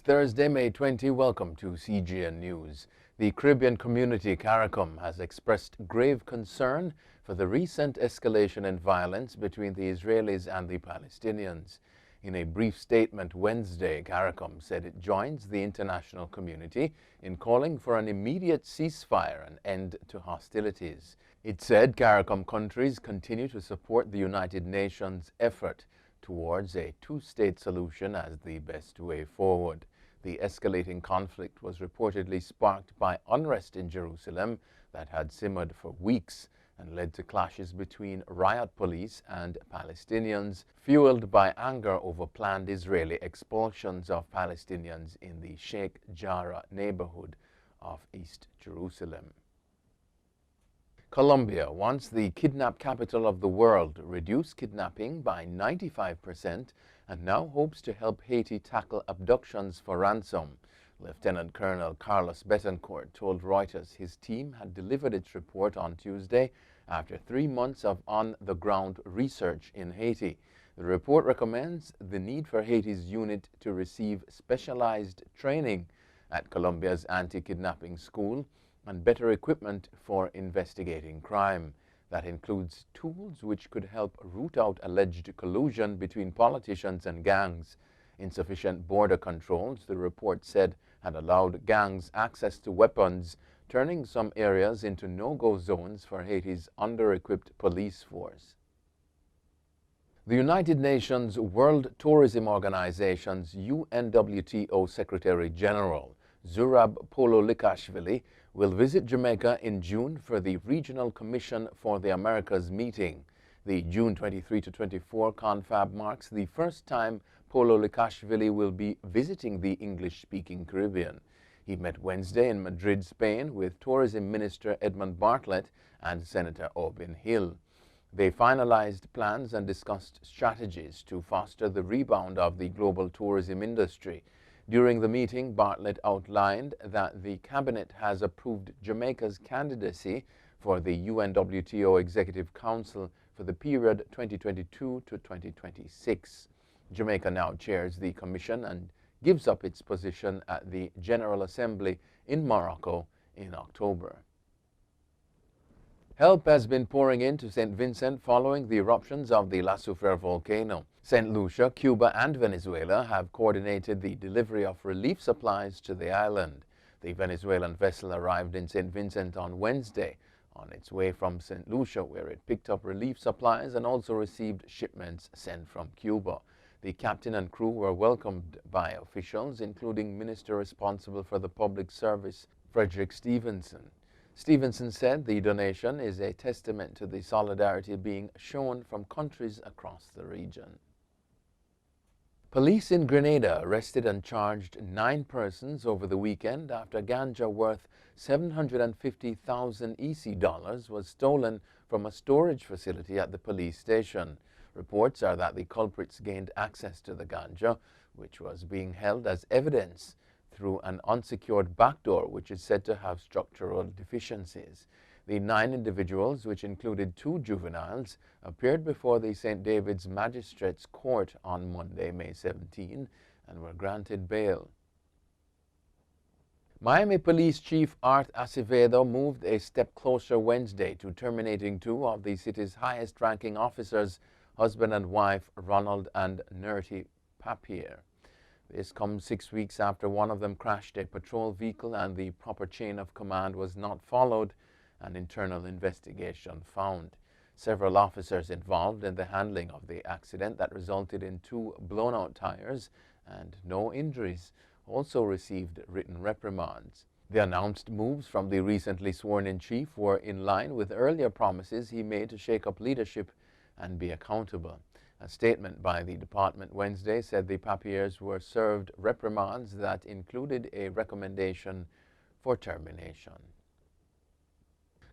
Thursday, May 20. Welcome to CGN News. The Caribbean community Caricom has expressed grave concern for the recent escalation in violence between the Israelis and the Palestinians. In a brief statement Wednesday, Caricom said it joins the international community in calling for an immediate ceasefire and end to hostilities. It said Caricom countries continue to support the United Nations' effort towards a two-state solution as the best way forward. The escalating conflict was reportedly sparked by unrest in Jerusalem that had simmered for weeks and led to clashes between riot police and Palestinians, fueled by anger over planned Israeli expulsions of Palestinians in the Sheikh Jarrah neighborhood of East Jerusalem. Colombia wants the kidnap capital of the world reduce kidnapping by 95% and now hopes to help Haiti tackle abductions for ransom. Lieutenant Colonel Carlos Betancourt told Reuters his team had delivered its report on Tuesday after 3 months of on-the-ground research in Haiti. The report recommends the need for Haiti's unit to receive specialized training at Colombia's anti-kidnapping school and better equipment for investigating crime. That includes tools which could help root out alleged collusion between politicians and gangs. Insufficient border controls, the report said, had allowed gangs access to weapons, turning some areas into no-go zones for Haiti's under-equipped police force. The United Nations World Tourism Organization's UNWTO Secretary General, Zurab Pololikashvili, will visit Jamaica in June for the Regional Commission for the Americas meeting. The June 23 to 24 confab marks the first time Pololikashvili will be visiting the English-speaking Caribbean. He met Wednesday in Madrid, Spain, with Tourism Minister Edmund Bartlett and Senator Aubin Hill. They finalized plans and discussed strategies to foster the rebound of the global tourism industry. During the meeting, Bartlett outlined that the cabinet has approved Jamaica's candidacy for the UNWTO Executive Council for the period 2022 to 2026. Jamaica now chairs the commission and gives up its position at the General Assembly in Morocco in October. Help has been pouring into St Vincent following the eruptions of the La Soufrière volcano. St Lucia, Cuba and Venezuela have coordinated the delivery of relief supplies to the island. The Venezuelan vessel arrived in St Vincent on Wednesday on its way from St Lucia, where it picked up relief supplies and also received shipments sent from Cuba. The captain and crew were welcomed by officials, including Minister responsible for the public service, Frederick Stevenson. Stevenson said the donation is a testament to the solidarity being shown from countries across the region. Police in Grenada arrested and charged 9 persons over the weekend after Ganja worth 750,000 EC dollars was stolen from a storage facility at the police station. Reports are that the culprits gained access to the Ganja, which was being held as evidence, through an unsecured backdoor which is said to have structural deficiencies. The 9 individuals, which included 2 juveniles, appeared before the St. David's Magistrates Court on Monday, May 17, and were granted bail. Miami Police Chief Art Acevedo moved a step closer Wednesday to terminating 2 of the city's highest-ranking officers, husband and wife Ronald and Nerty Papier. This comes 6 weeks after one of them crashed a patrol vehicle and the proper chain of command was not followed, an internal investigation found. Several officers involved in the handling of the accident that resulted in 2 blown-out tires and no injuries also received written reprimands. The announced moves from the recently sworn-in chief were in line with earlier promises he made to shake up leadership and be accountable. A statement by the department Wednesday said the Papiers were served reprimands that included a recommendation for termination.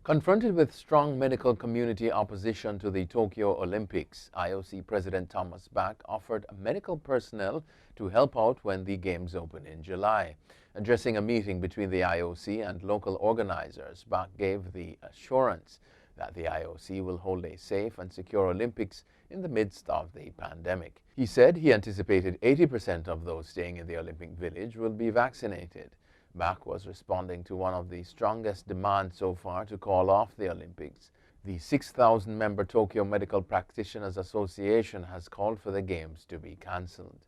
Confronted with strong medical community opposition to the Tokyo Olympics, IOC President Thomas Bach offered medical personnel to help out when the Games open in July. Addressing a meeting between the IOC and local organizers, Bach gave the assurance that the IOC will hold a safe and secure Olympics in the midst of the pandemic. He said he anticipated 80% of those staying in the Olympic Village will be vaccinated. Bach was responding to one of the strongest demands so far to call off the Olympics. The 6,000-member Tokyo Medical Practitioners Association has called for the Games to be cancelled.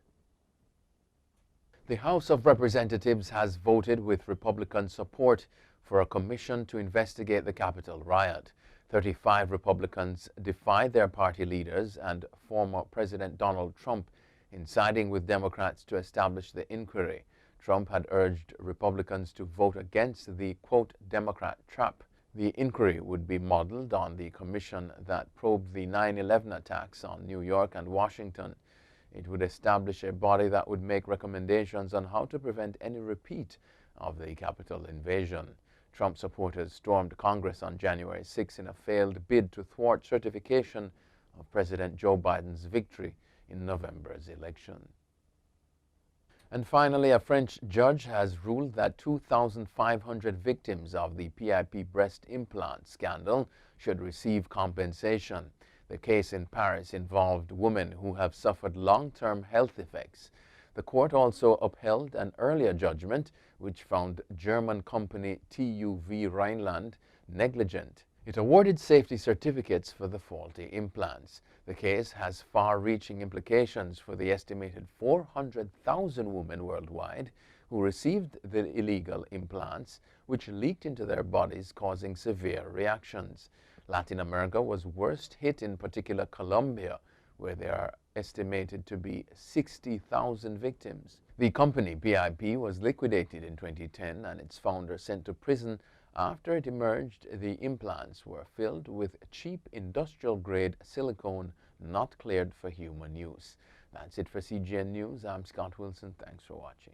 The House of Representatives has voted with Republican support for a commission to investigate the Capitol riot. 35 Republicans defied their party leaders and former President Donald Trump in siding with Democrats to establish the inquiry. Trump had urged Republicans to vote against the, quote, Democrat trap. The inquiry would be modeled on the commission that probed the 9/11 attacks on New York and Washington. It would establish a body that would make recommendations on how to prevent any repeat of the Capitol invasion. Trump supporters stormed Congress on January 6 in a failed bid to thwart certification of President Joe Biden's victory in November's election. And finally, a French judge has ruled that 2,500 victims of the PIP breast implant scandal should receive compensation. The case in Paris involved women who have suffered long-term health effects. The court also upheld an earlier judgment which found German company TÜV Rheinland negligent. It awarded safety certificates for the faulty implants. The case has far-reaching implications for the estimated 400,000 women worldwide who received the illegal implants, which leaked into their bodies, causing severe reactions. Latin America was worst hit, in particular Colombia, where there are estimated to be 60,000 victims. The company PIP was liquidated in 2010 and its founder sent to prison after it emerged the implants were filled with cheap industrial-grade silicone not cleared for human use. That's it for CGN News. I'm Scott Wilson. Thanks for watching.